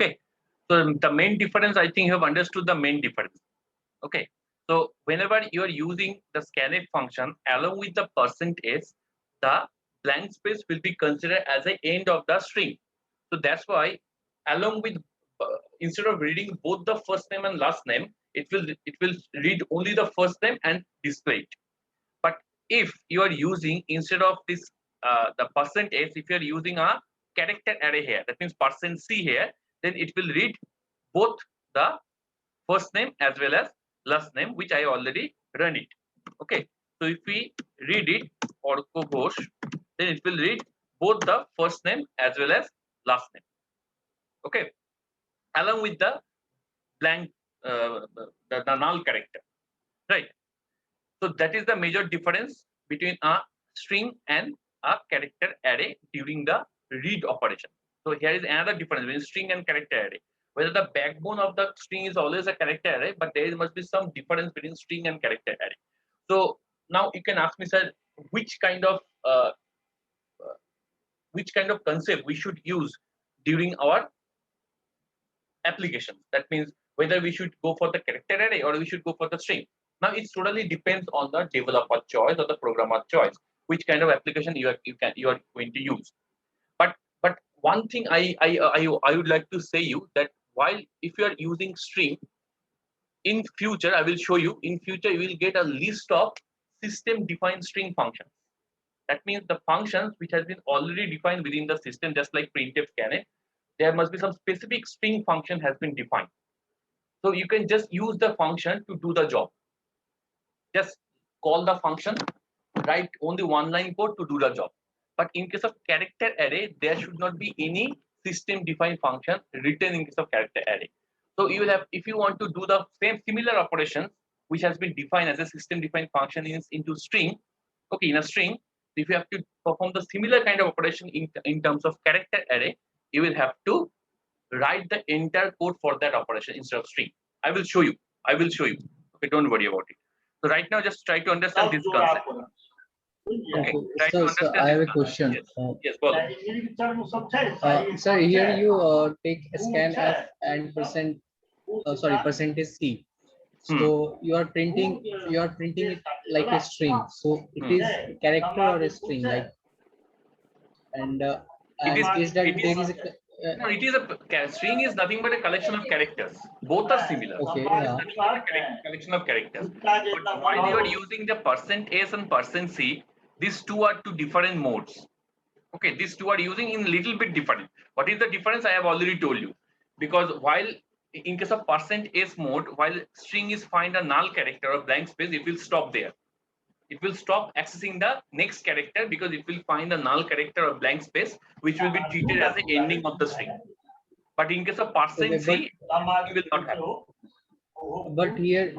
Okay, so the main difference, I think you have understood the main difference. Okay, so whenever you are using the scanf function along with the %s, the blank space will be considered as the end of the string. So that's why along with instead of reading both the first name and last name, it will read only the first name and display it. But if you are using instead of this the %s, if you are using a character array here, that means %c here, then it will read both the first name as well as last name, which I already run it. Okay, so if we read it Orko Ghosh, then it will read both the first name as well as last name. Okay, along with the blank the null character, right? So that is the major difference between a string and a character array during the read operation. So here is another difference between string and character array. Whether the backbone of the string is always a character array, but there must be some difference between string and character array. So now you can ask me, sir, which kind of uh, which kind of concept we should use during our applications. That means whether we should go for the character array or we should go for the string. Now it totally depends on the developer choice or the programmer choice, which kind of application you are going to use. But one thing I would like to say you that while if you are using string, in future I will show you, in future you will get a list of system defined string functions. That means the functions which has been already defined within the system, just like printf scanf, there must be some specific string function has been defined. So you can just use the function to do the job. Just call the function, write only one line code to do the job. But in case of character array, there should not be any system defined function written in case of character array. So you will have, if you want to do the same similar operations which has been defined as a system defined function into string, okay, in a string, if you have to perform the similar kind of operation in terms of character array, you will have to write the entire code for that operation instead of string. I will show you. I will show you. Okay, don't worry about it. So right now, just try to understand this concept. Okay, try to So understand I this have a concept. question. Yes, follow. Sir, here you take scanf and percentage C. So you are printing it like a string. So it is character or a string, like, and It is. is that It there is. is a No, it is a string is nothing but a collection of characters. Both are similar. okay, String is yeah. nothing but a collection of characters. But while you are using the %s and %c, these two are two different modes. Okay, these two are using in little bit different. What is the difference? I have already told you. Because while in case of %s mode, while string is find a null character or blank space, it will stop there. It will stop accessing the next character because it will find a null character or blank space, which will be treated as the ending of the string. But in case of Okay, %c, it will not happen. but here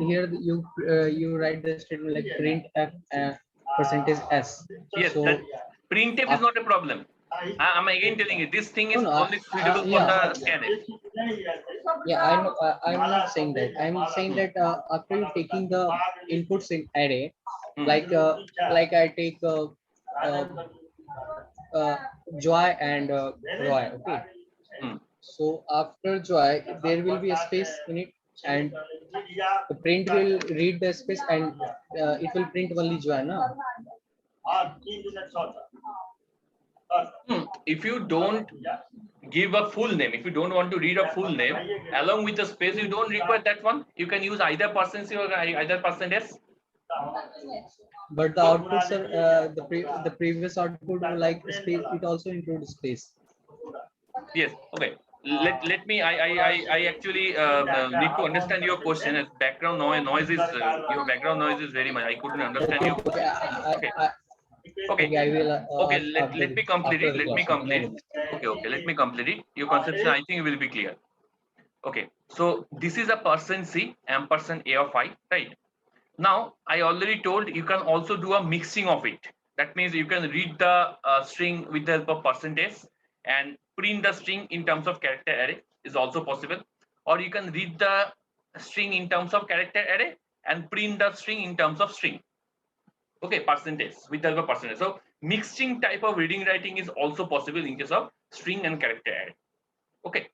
you write the statement like print f percentage s. Yes, So that printf is not a problem. I'm again telling you, this thing no, is no, only suitable for yeah, the scanf. yeah. I know. I'm not saying that. I'm saying that after you taking the inputs in array, Hmm. like I take uh, uh, Joy and Roy. Okay. Hmm. So after Joy, there will be a space in it, and the print will read the space, and it will print only Joy. No? If you don't give a full name, if you don't want to read a full name along with the space, you don't require that one. You can use either %c or either %s. But the outputs are the previous output like space. It also includes space. Yes. Okay. Let me. I actually need to understand your question. As background noise is your background noise is very much. I couldn't understand Okay, your okay. question. Okay. Okay. Okay, I will Okay. after Let me complete after it. the Let me class. Okay, no complete it. worries. Okay. Okay. Let me complete it. Your conception, I think, will be clear. Okay. So this is a %c ampersand a of I, right? Now I already told you can also do a mixing of it. That means you can read the string with the help of %s and print the string in terms of character array is also possible. Or you can read the string in terms of character array and print the string in terms of string. Okay, percentage with the help of percentage. So mixing type of reading writing is also possible in case of string and character array. Okay,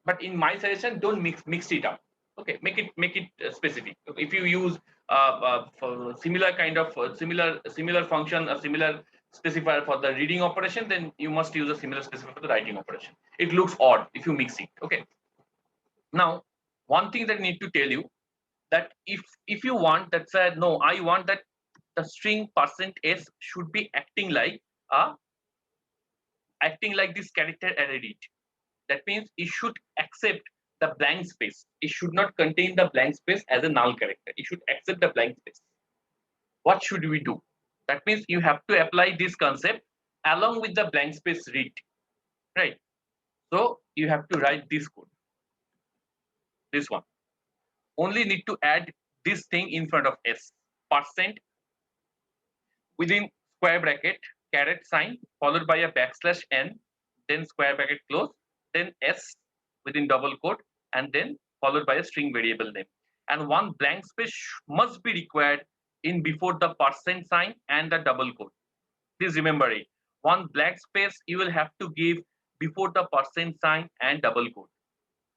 but in my suggestion, don't mix it up. Okay, make it specific. If you use for similar kind of similar function, a similar specifier for the reading operation, then you must use a similar specifier for the writing operation. It looks odd if you mix it. Okay. Now, one thing that I need to tell you, that if you want, that said no, I want that the string %s should be acting like this character array read. That means it should accept the blank space. It should not contain the blank space as a null character. It should accept the blank space. What should we do? That means you have to apply this concept along with the blank space read, right? So you have to write this code, this one. Only need to add this thing in front of s, percent within square bracket, caret sign, followed by a \n, then square bracket close, then s within double quote, and then followed by a string variable name. And one blank space must be required in before the % sign and the double quote. Please remember it. One blank space you will have to give before the % sign and double quote.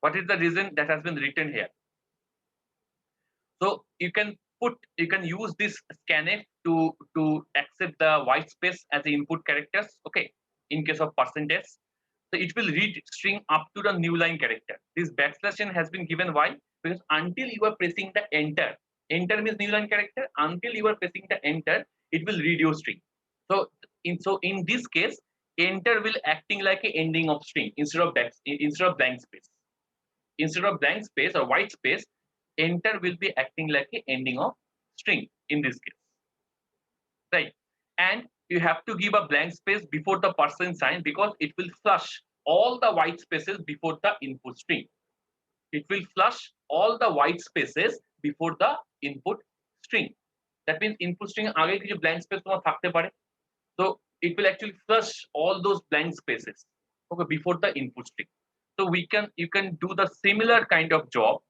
What is the reason that has been written here? So you can use this scanf to accept the white space as the input characters. Okay, in case of %s, so it will read string up to the new line character. This \n has been given why? Because until you are pressing the enter means new line character. Until you are pressing the enter, it will read your string. So in this case, enter will acting like a ending of string instead of blank space. Instead of blank space or white space, enter will be acting like a ending of string in this case, right? And you have to give a blank space before the % sign, because it will flush all the white spaces before the input string. It will flush all the white spaces before the input string. That means input string आगे की जो blank space तुम्हारा थाकते पड़े, so it will actually flush all those blank spaces, okay, before the input string. So you can do the similar kind of job.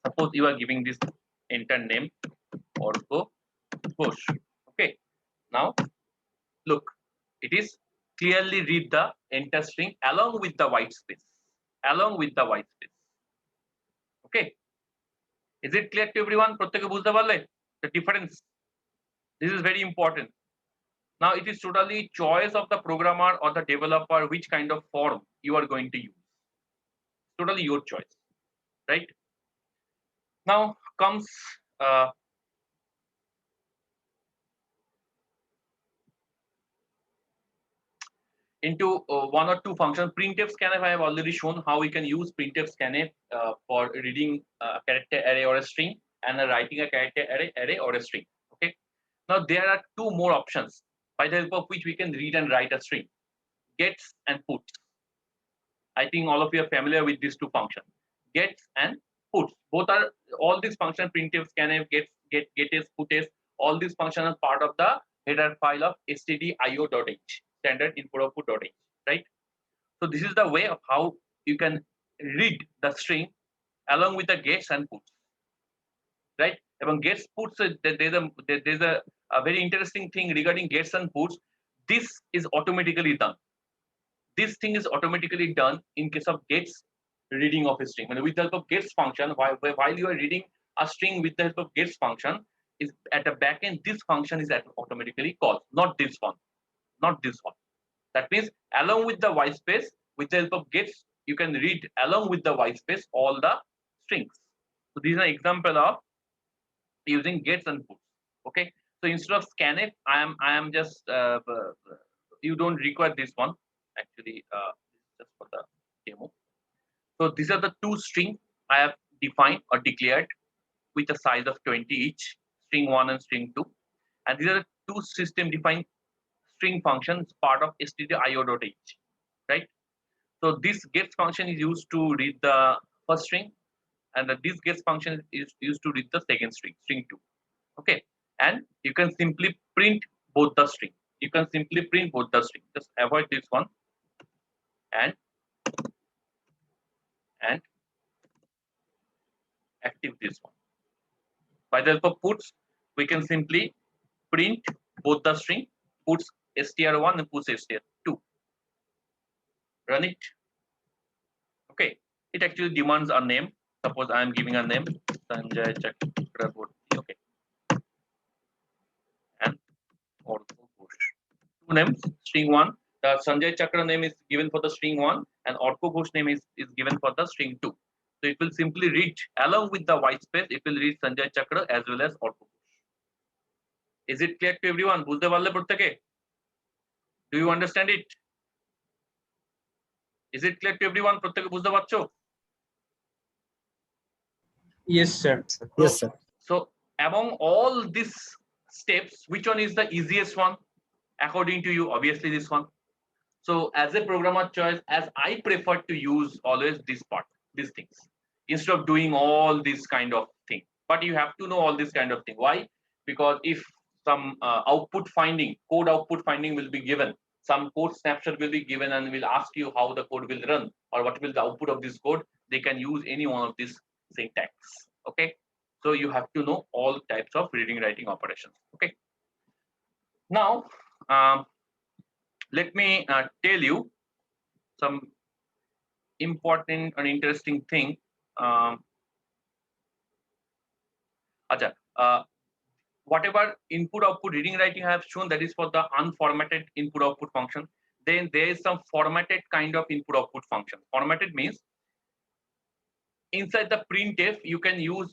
Suppose you are giving this enter name ortho push. Okay. Now look, it is clearly read the enter string along with the white space. Along with the white space. Okay. Is it clear to everyone? প্রত্যেকে বুঝতে পারলে the difference? This is very important. Now it is totally choice of the programmer or the developer which kind of form you are going to use. Totally your choice, right? Now comes into one or two functions. Printf scanf, I have already shown how we can use printf scanf for reading a character array or a string, and writing a character array or a string. Okay. Now there are two more options by the help of which we can read and write a string: gets and puts. I think all of you are familiar with these two functions: gets and puts. Both are all these functions: printf scanf, getS, putS. All these functions are part of the header file of stdio.h, standard input output.h, right? So this is the way of how you can read the string along with the gets and puts, right? Among gets puts, there's a very interesting thing regarding gets and puts. This is automatically done. This thing is automatically done in case of gets reading of a string. And with the help of gets function, while you are reading a string with the help of gets function, is at the back end, this function is automatically called, not this one, not this one. That means along with the white space, with the help of gets, you can read along with the white space all the strings. So these are example of using gets and puts. Okay. So instead of scanf, I am just you don't require this one actually. Just for the demo. So these are the two strings I have defined or declared with a size of 20 each, string 1 and string 2. And these are the two system defined string functions part of stdio.h, right? So this gets function is used to read the first string, and this gets function is used to read the second string, string 2. Okay, and you can simply print both the string. You can simply print both the string. Just avoid this one and active this one. By the help of puts, we can simply print both the string, puts str1 and puts str2. Run it. it actually demands a name. Suppose I am giving a name, Sanjay Chakraborty, okay, and Ortho Ghosh. Two names, string one. The Sanjay Chakra name is given for the string one, and Ortho Ghosh name is given for the string two. So it will simply read along with the white space. It will read Sanjay Chakra as well as Ortho Ghosh. Is it clear to everyone? বুঝতে পারলে প্রত্যেকে? Do you understand it? Is it clear to everyone? প্রত্যেকে বুঝতে পারছো? Yes, sir. Yes, sir. So among all these steps, which one is the easiest one? According to you, obviously this one. So as a programmer choice, as I prefer to use always this part, these things, instead of doing all this kind of thing. But you have to know all this kind of thing. Why? Because if some output finding, code output finding will be given, some code snapshot will be given and will ask you how the code will run or what will the output of this code, they can use any one of these syntax. Okay. So you have to know all types of reading writing operations. Okay. Now, let me tell you some important and interesting thing. Whatever input output reading writing I have shown, that is for the unformatted input output function. Then there is some formatted kind of input output function. Formatted means inside the printf you can use,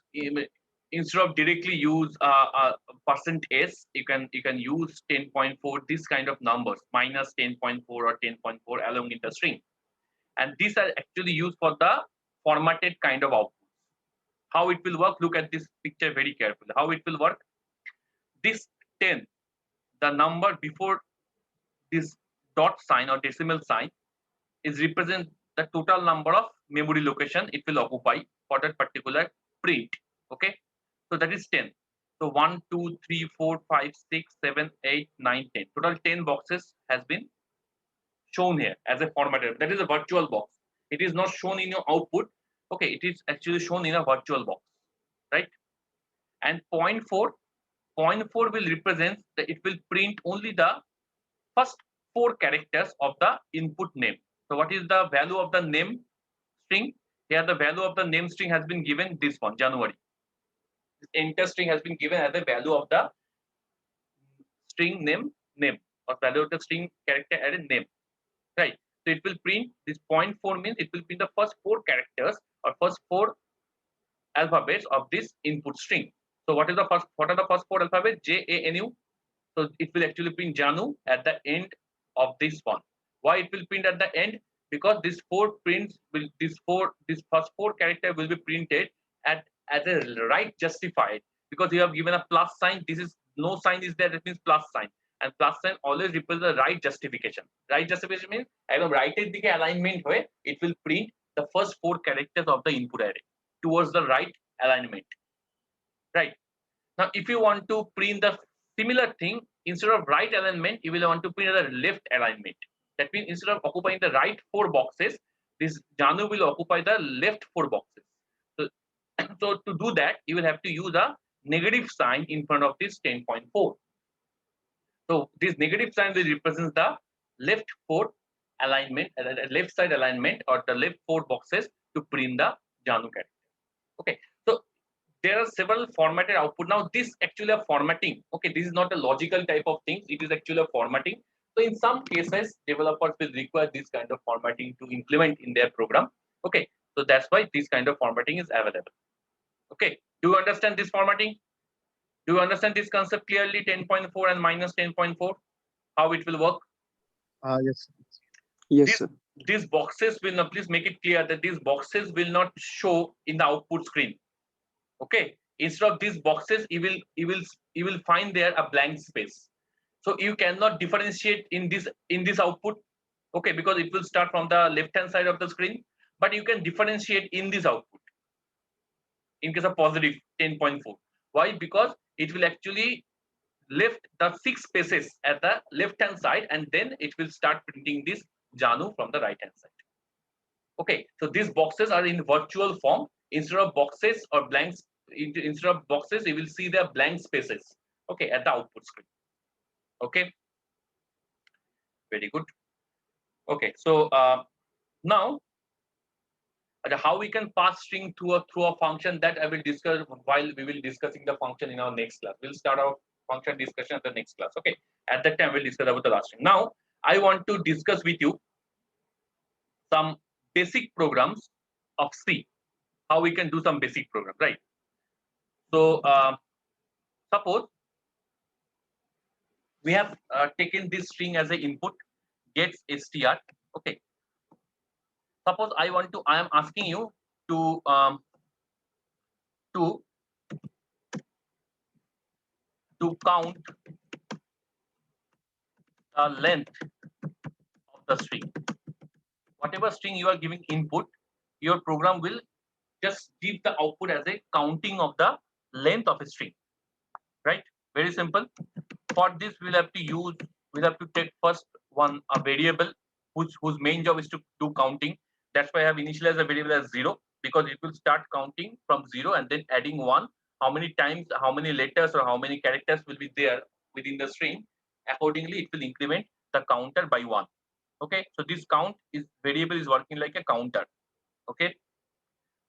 instead of directly use %s, you can use 10.4, this kind of numbers, minus 10.4 or 10.4 along in the string, and these are actually used for the formatted kind of output. How it will work? Look at this picture very carefully. How it will work? This 10, the number before this dot sign or decimal sign, is represent the total number of memory location it will occupy for that particular print. Okay, so that is 10. So 1 2 3 4 5 6 7 8 9 10, total 10 boxes has been shown here as a formatted. That is a virtual box. It is not shown in your output. Okay, it is actually shown in a virtual box, right? And 0.4 will represent that it will print only the first 4 characters of the input name. So what is the value of the name string? Here the value of the name string has been given, this one, January. This enter string has been given as the value of the string name, or value of the string character as a name, right? So it will print this 0.4 means it will print the first 4 characters or first 4 alphabets of this input string. So what are the first 4 alphabets? JANU. So it will actually print Janu at the end of this one. Why it will print at the end? Because this first 4 character will be printed as a right justified, because you have given a plus sign. This is no sign is there, that means plus sign, and plus sign always represents the right justification. Right justification means একদম right এর দিকে alignment হয়ে it will print the first 4 characters of the input array towards the right alignment, right? Now if you want to print the similar thing, instead of right alignment you will want to print the left alignment. That means instead of occupying the right 4 boxes, this Janu will occupy the left 4 boxes. So to do that you will have to use a negative sign in front of this 10.4. So this negative sign will represent the left 4 alignment, left side alignment, or the left 4 boxes to print the Janu character. Okay, so there are several formatted output. Now this actually a formatting. Okay, this is not a logical type of things, it is actually a formatting. So in some cases developers will require this kind of formatting to implement in their program. Okay, so that's why this kind of formatting is available. Okay, do you understand this formatting? Do you understand this concept clearly? 10.4 and minus 10.4, how it will work? Yes. Yes, sir. These boxes will not, please make it clear that these boxes will not show in the output screen. Okay, instead of these boxes you will find there a blank space. So you cannot differentiate in this output. Okay, because it will start from the left hand side of the screen, but you can differentiate in this output in case of positive 10.4. Why? Because it will actually left the 6 spaces at the left hand side, and then it will start printing this Janu from the right hand side. Okay, so these boxes are in virtual form. Instead of boxes or blanks, instead of boxes you will see the blank spaces, okay, at the output screen. Okay, very good. Okay, so now how we can pass string through a function, that I will discuss while we will discussing the function in our next class. We'll start our function discussion at the next class. Okay, at that time we'll discuss about the last string. Now I want to discuss with you some basic programs of C, how we can do some basic program, right? So suppose we have taken this string as an input, gets str. Okay, suppose I am asking you to count the length of the string. Whatever string you are giving input, your program will just give the output as a counting of the length of a string, right? Very simple. For this, we'll have to take first a variable whose main job is to do counting. That's why I have initialized a variable as 0, because it will start counting from 0 and then adding 1. How many times, how many letters or how many characters will be there within the string. Accordingly, it will increment the counter by 1. Okay, so this variable is working like a counter. Okay,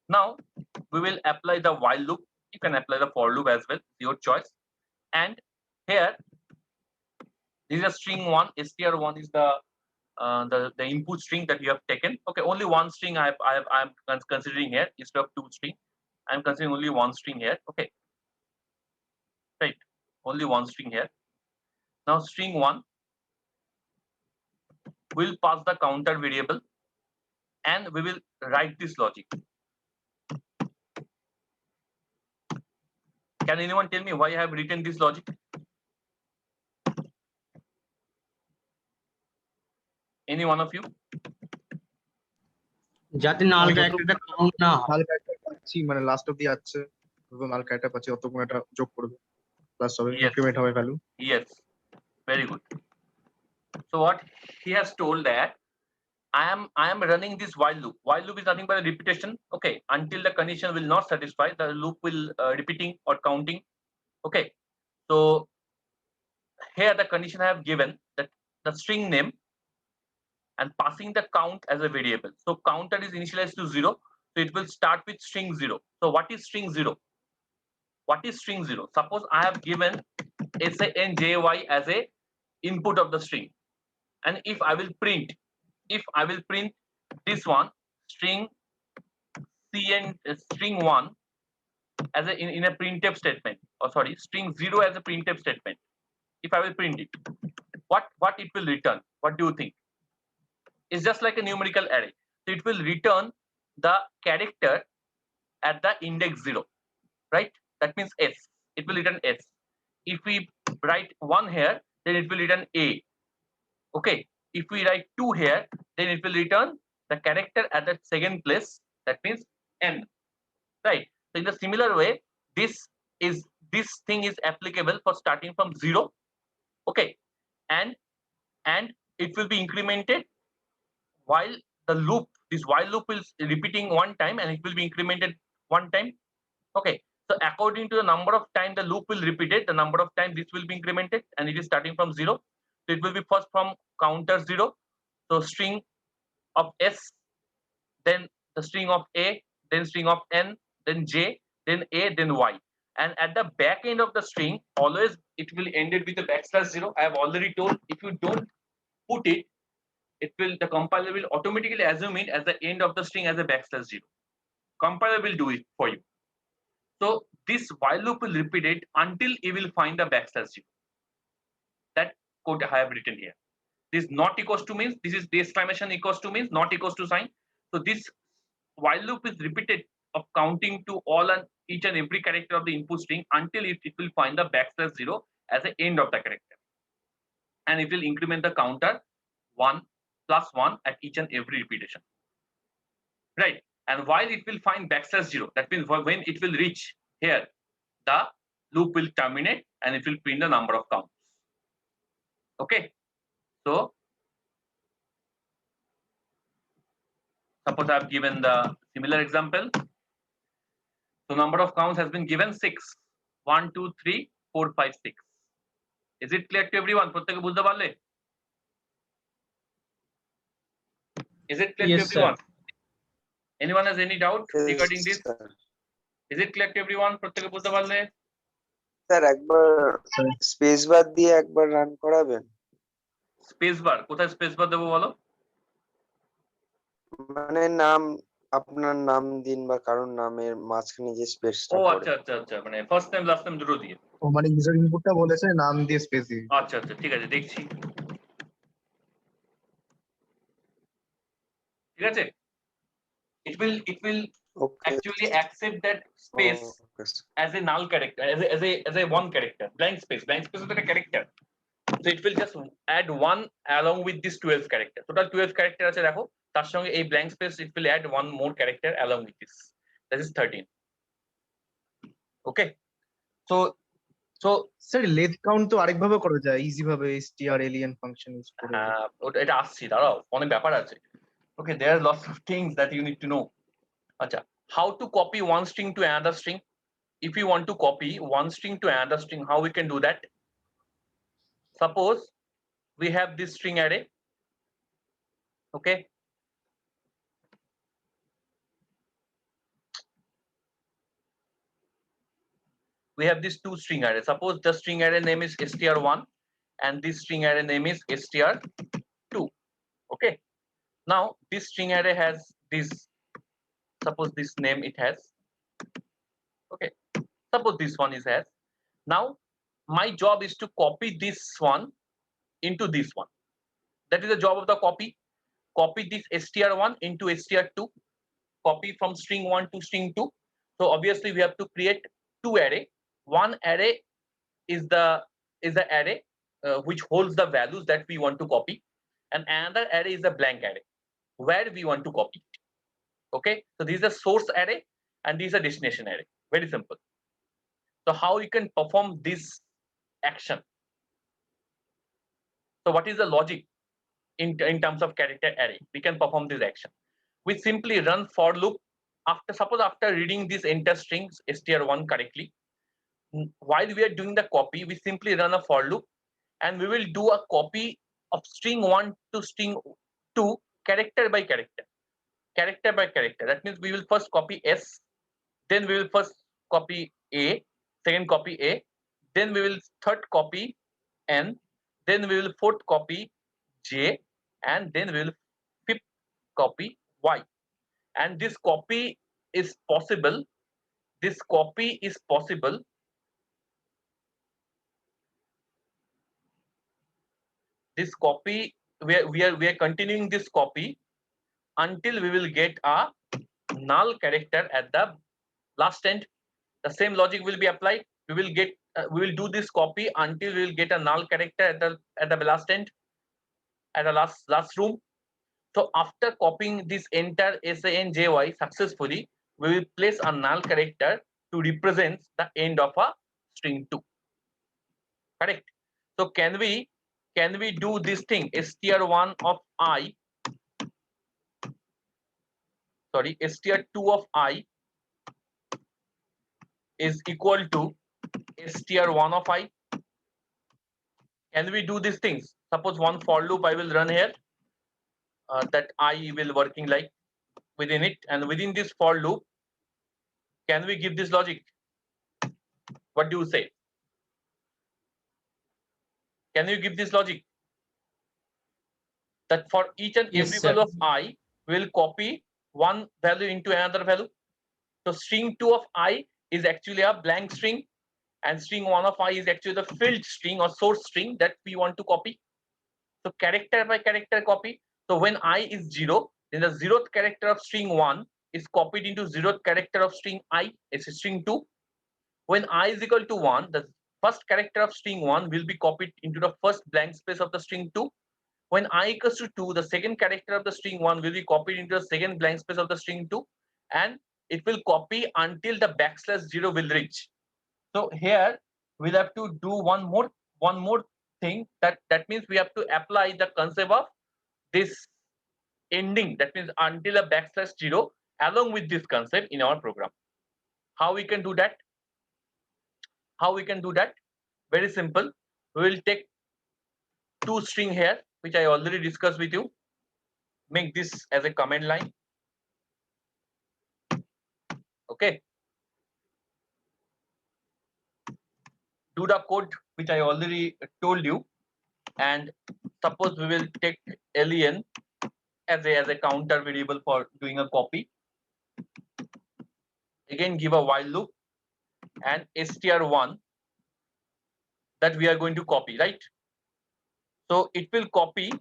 now we will apply the while loop. You can apply the for loop as well, your choice. And here, this is a string 1. str1 is the input string that you have taken. Okay, only one string I'm considering here instead of 2 string. I'm considering only one string here. Okay, right, only one string here. Now string 1 will pass the counter variable, and we will write this logic. Can anyone tell me why I have written this logic? Any one of you? যাতে নাল ক্যারেক্টারটা count না হয়, নাল character পাচ্ছি মানে last অবধি আছে, তো নাল character পাচ্ছি অত কোনো একটা যোগ করবে প্লাস হবে, ইনক্রিমেন্ট হবে value. Yes, very good. So what he has told that I am running this while loop. While loop is nothing but a repetition. Okay, until the condition will not satisfy, the loop will repeating or counting. Okay, so here the condition I have given that the string name and passing the count as a variable. So counter is initialized to 0, so it will start with string 0. So what is string 0? What is string 0? Suppose I have given SANJY as a input of the string, and if I will print this one string string 1 as in a printf statement, or sorry, string 0 as a printf statement. If I will print it, what it will return? What do you think? It's just like a numerical array. So it will return the character at the index 0, right? That means S. It will return S. If we write 1 here, then it will return A. Okay. If we write 2 here, then it will return the character at the second place. That means N. Right. So in the similar way, this thing is applicable for starting from 0. Okay. And it will be incremented while the loop, this while loop is repeating 1 time, and it will be incremented 1 time. Okay, so according to the number of time the loop will repeat it, the number of time this will be incremented, and it is starting from 0. So it will be first from counter 0, so string of S, then the string of A, then string of N, then J, then A, then Y. And at the back end of the string, always it will end it with a \0. I have already told, if you don't put it, the compiler will automatically assume it as the end of the string as a \0. Compiler will do it for you. So this while loop will repeat it until it will find the \0. That code I have written here. This not equals to means, this is the exclamation equals to means, not equals to sign. So this while loop is repeated of counting to all and each and every character of the input string until it will find the \0 as the end of the character, and it will increment the counter 1 plus 1 at each and every repetition, right? And while it will find \0, that means when it will reach here, the loop will terminate and it will print the number of counts. Okay, so suppose I have given the similar example. So number of counts has been given 6. 1, 2, 3, 4, 5, 6. Is it clear to everyone? প্রত্যেকে বুঝতে পারলে? Is it clear to everyone? Anyone has any doubt regarding this? Sir. Is it clear to everyone? প্রত্যেকে বুঝতে পারলে? Sir একবার space bar দিয়ে একবার run করাবেন? স্পেস বার কোথায় স্পেস বার দেবো বলো? মানে নাম, আপনার নাম দিন বা কারোর নামের মাঝখানে যে স্পেসটা ও পড়ে। আচ্ছা আচ্ছা আচ্ছা, মানে ফার্স্ট টাইম লাস্ট টাইম দুটো দিয়ে। ও মানে ইউজার ইনপুটটা বলেছে নাম দিয়ে স্পেস দিয়ে। আচ্ছা আচ্ছা ঠিক আছে, দেখছি। ঠিক আছে, it will okay actually accept that space okay as a null character, as a one character, blank space is a character. So it will just add one along with this 12 character. Total 12 character আছে দেখো, তার সঙ্গে এই blank space it will add one more character along with this. That is 13. Okay, so sir length count তো আরেকভাবে করা যায় easy ভাবে str alien ফাংশন ইউজ করে। ওটা এটা আসছি, দাঁড়াও অনেক ব্যাপার আছে। Okay, there are lots of things that you need to know. আচ্ছা, how to copy one string to another string? If you want to copy one string to another string, how we can do that? Suppose we have this string array. Okay, we have this two string array. Suppose the string array name is str1 and this string array name is str2. Okay, now this string array has this, suppose this name it has. Okay, suppose this one is has. Now my job is to copy this one into this one. That is the job of the copy. Copy this str1 into str2, copy from string 1 to string 2. So obviously we have to create two array. One array is the array which holds the values that we want to copy, and another array is a blank array where we want to copy it. Okay, so this is a source array and this is a destination array. Very simple. So how you can perform this action? So what is the logic in terms of character array? We can perform this action. We simply run for loop after, suppose after reading this enter strings str1 correctly, while we are doing the copy, we simply run a for loop and we will do a copy of string 1 to string 2 character by character. Character by character. That means we will first copy S, then we will first copy A, second copy A, then we will third copy N, then we will fourth copy J, and then we will fifth copy Y. And this copy is possible. This copy is possible. This copy, we are continuing this copy until we will get a null character at the last end. The same logic will be applied. We will get we will do this copy until we will get a null character at the last end, at the last room. So after copying this entire SANJY successfully, we will place a null character to represent the end of a string 2. Correct? So can we do this thing str1 of I, sorry, str2 of I is equal to str1 of I? Can we do these things? Suppose one for loop I will run here, that I will working like within it, and within this for loop, can we give this logic? What do you say? Can you give this logic? That for each and Yes, every sir. value of I, we will copy one value into another value. So string 2 of I is actually a blank string, and string 1 of I is actually the filled string or source string that we want to copy. So character by character copy. So when I is 0, then the 0th character of string 1 is copied into 0th character of string I, it's string 2. When I is equal to 1, the first character of string 1 will be copied into the first blank space of the string 2. When I equals to 2, the second character of the string 1 will be copied into the second blank space of the string 2, and it will copy until the \0 will reach. So here we'll have to do one more thing, that means we have to apply the concept of this ending, that means until a \0 along with this concept in our program. How we can do that? How we can do that? Very simple. We will take two string here, which I already discussed with you. Make this as a command line. Okay. Do the code which I already told you, and suppose we will take len as a counter variable for doing a copy. Again, give a while loop and str1 that we are going to copy, right? So it will copy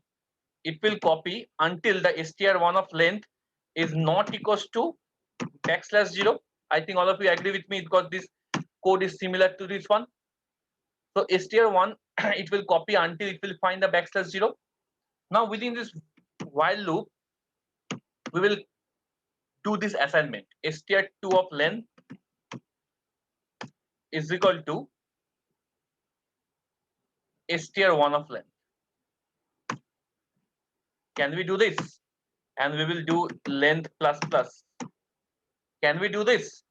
until the str1 of length is not equals to \0. I think all of you agree with me because this code is similar to this one. So str1 it will copy until it will find the \0. Now within this while loop, we will do this assignment. str2 of length is equal to str1 of length. Can we do this? And we will do length plus plus. Can we do this?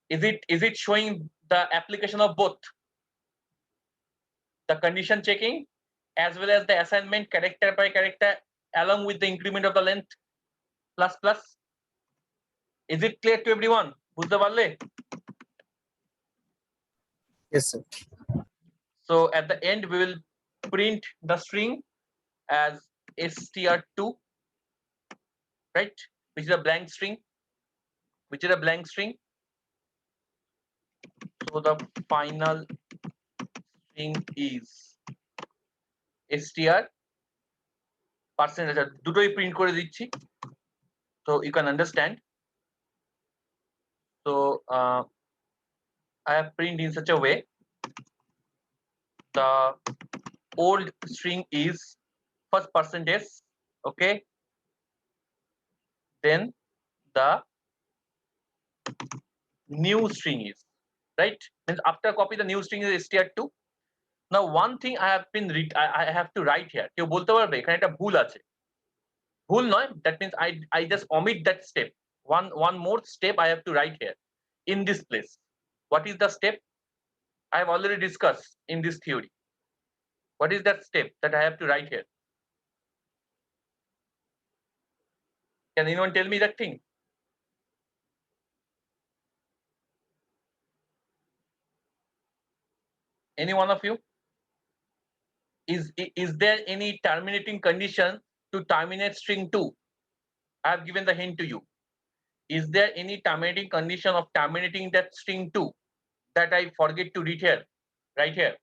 Is it showing the application of both the condition checking as well as the assignment character by character along with the increment of the length plus plus? Is it clear to everyone? বুঝতে পারলে? Yes, sir. So at the end we will print the string as str2, right? Which is a blank string. So the final string is str percentage. দুটোই print করে দিচ্ছি, so you can understand. So I have print in such a way. The old string is first %s, okay. Then the new string is, right? Means after copy the new string is str2. Now one thing I have been I have to write here. কেউ বলতে পারবে এখানে একটা ভুল আছে? ভুল নয়, that means I just omit that step. One more step I have to write here in this place. What is the step? I have already discussed in this theory. What is that step that I have to write here? Can anyone tell me that thing? Any one of you? Is there any terminating condition to terminate string 2? I have given the hint to you. Is there any terminating condition of terminating that string 2 that I forget to read here, right here?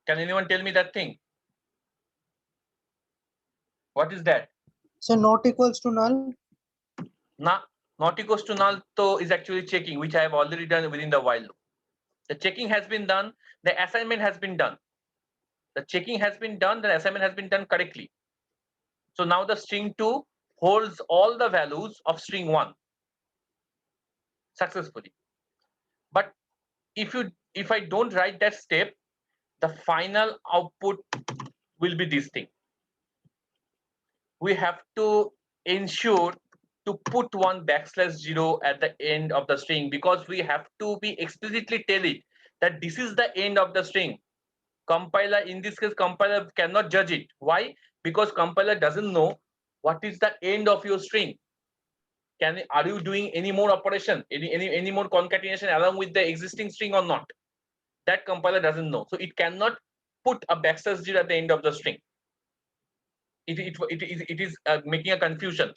Can anyone tell me that thing? What is that? So not equals to null. Not equals to null so is actually checking, which I have already done within the while loop. The checking has been done, the assignment has been done. The checking has been done, the assignment has been done correctly. So now the string 2 holds all the values of string 1 successfully. But if I don't write that step, the final output will be this thing. We have to ensure to put one \0 at the end of the string because we have to be explicitly tell it that this is the end of the string. Compiler, in this case, compiler cannot judge it. Why? Because compiler doesn't know what is the end of your string. Are you doing any more operation, any more concatenation along with the existing string or not? That compiler doesn't know. So it cannot put a \0 at the end of the string. It is making a confusion.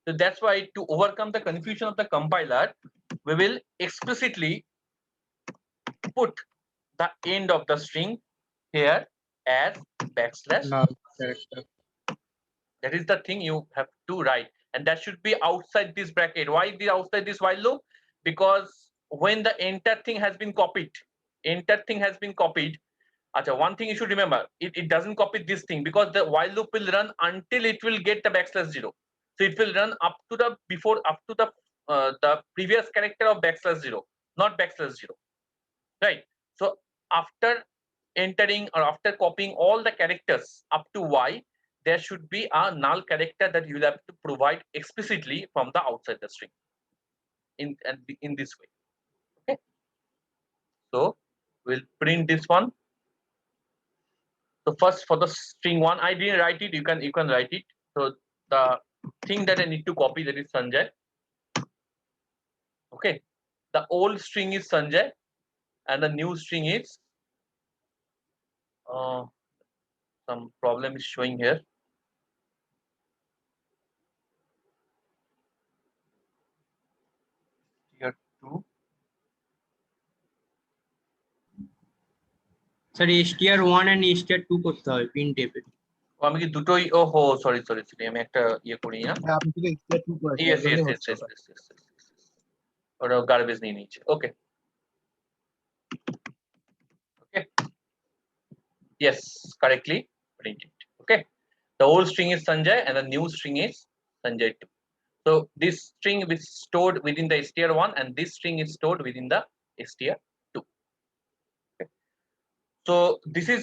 So that's why to overcome the confusion of the compiler, we will explicitly put the end of the string here as \. Null character. That is the thing you have to write, and that should be outside this bracket. Why the outside this while loop? Because when the entire thing has been copied, one thing you should remember, it doesn't copy this thing because the while loop will run until it will get the \0. So it will run up to the previous character of \0, not \0, right? So after entering or after copying all the characters up to y, there should be a null character that you will have to provide explicitly from the outside the string in this way. Okay, so we'll print this one. So first for the string 1, I didn't write it, you can write it. So the thing that I need to copy, that is Sanjay. Okay, the old string is Sanjay and the new string is some problem is showing here. Here 2. Sir, str1 and str2 করতে হয় printf এ। আমি কি দুটোই ওহো sorry আমি একটা ইয়ে করি না হ্যাঁ, আপনি থেকে step two করেছেন, ইয়েস এর জন্যই ইয়েস হচ্ছে ইয়েস ওটা। ইয়েস ওটা গার্বেজ নিয়ে নিচ্ছে ওকে ওকে yes correctly printed okay the old string is Sanjay and the new string is Sanjay 2 so this string is stored within the str1 and this string is stored within the str2 okay so this is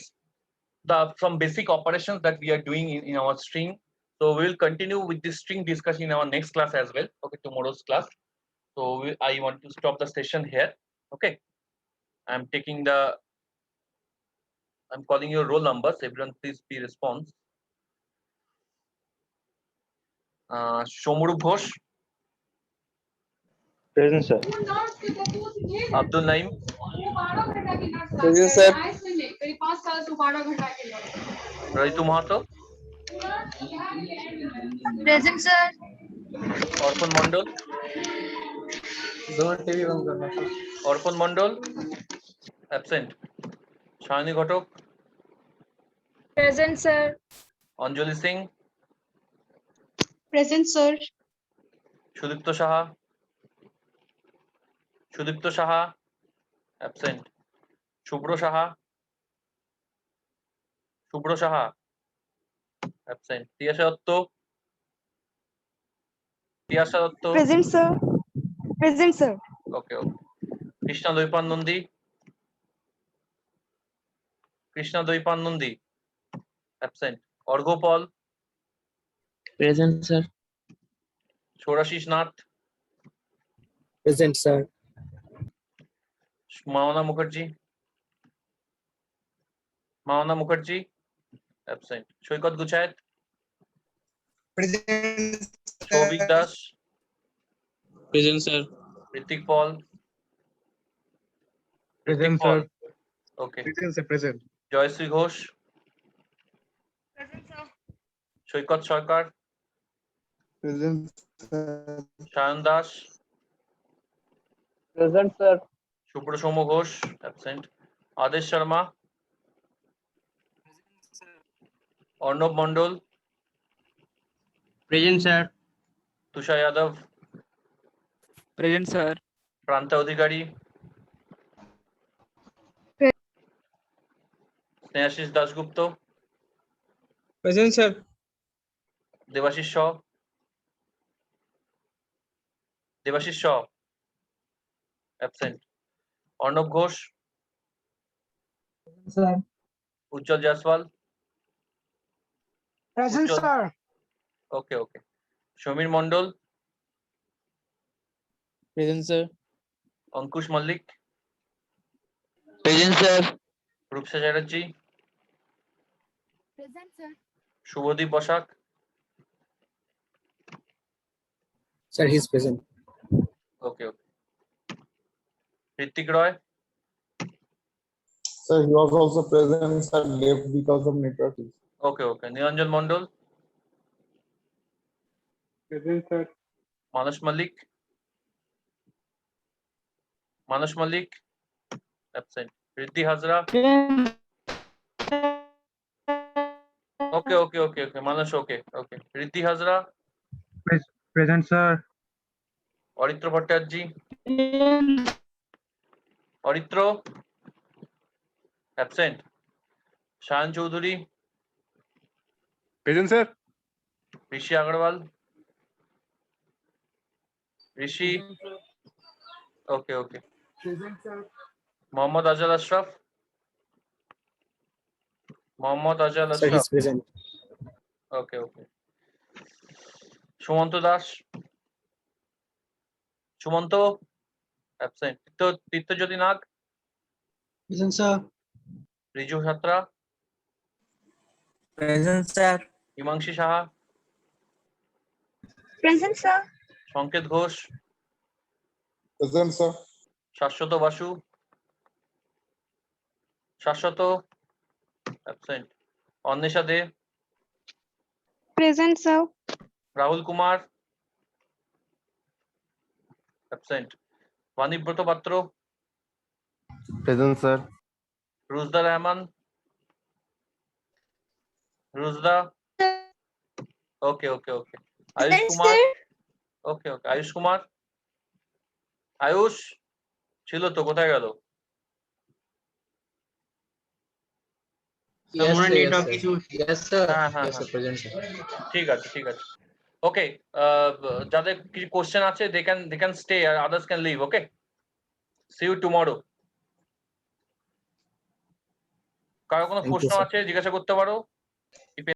the some basic operations that we are doing in our string so we will continue with this string discussion in our next class as well okay tomorrow's class so I want to stop the session here okay I'm calling your roll numbers everyone please be response Shomuru Ghosh Present, sir. Abdul Naim Present, sir. Raitu Mahato Present, sir. Orphan Mondol TV बंद करना sir. Orphan Mondol absent Shani Ghotok Present, sir. Anjali Singh Present, sir. Sudipto Saha absent Shubro Saha absent Tiyasha Datto Present, sir. Present, sir. okay Krishna Doipan Nundi absent Orgopal Present, sir. Shorashish Nath Present sir. Maona Mukherjee absent Shoikat Guchayat Present. Shobik Das Present sir. Ritik Paul Present, Paul. sir. Okay Present, sir. Present. Joyশ্রী Ghosh Present, sir. Shoikat Sarkar Present, sir. Shayan Das Present, sir. Shubhra Somo Ghosh absent Adesh Sharma Arnab Mondol Present, sir. Tushar Yadav Present, sir. Pranta Adhikari Snehashish Dasgupta Present sir. Devashish Shaw absent Arnab Ghosh Sir. Ujjwal Jaiswal Present, Ujjwal. sir. Okay Shomir Mondol Present sir. Ankush Malik Present, sir. Rupsa Chatterjee Present, sir. Shubhadeep Bashak Sir, he's present. okay Ritik Roy Sir, he was also present, sir, left because of network issue. okay Niranjan Mondol Present, sir. Manas Malik absent Riddhi Hazra okay Manas okay Riddhi Hazra Present, sir. Aritro Bhattacharjee Aritro absent Shahan Choudhury Present, sir. Rishi Agarwal Rishi okay Present, sir. Mohammad Ajal Ashraf Sir, he's present. okay Sumanto Das Sumanto absent Tirthajyoti Nag Present sir. Riju Chhatra Present, sir. Himangshi Saha Present, sir. সংকেত Ghosh, Present, sir. শাশ্বত বাসু, শাশ্বত absent, Anwesha দে, Present, sir. Rahul Kumar absent, Banibrata পাত্র, Present, sir. রুজদা Rahman, রুজদা, ওকে ওকে ওকে, Ayush Present, Kumar, sir. ওকে ওকে, আয়ুষ কুমার, আয়ুষ ছিল তো, কোথায় গেল? Yes, মনে sir, yes, network sir. কিছু Yes, sir. হ্যাঁ, হ্যাঁ, Yes, sir, হ্যাঁ। present, sir. ঠিক আছে ঠিক আছে, ওকে, যাদের কিছু কোশ্চেন আছে they can stay R others can leave, okay, see you tomorrow. কারো কোনো Thank you, প্রশ্ন sir. আছে জিজ্ঞাসা করতে পারো।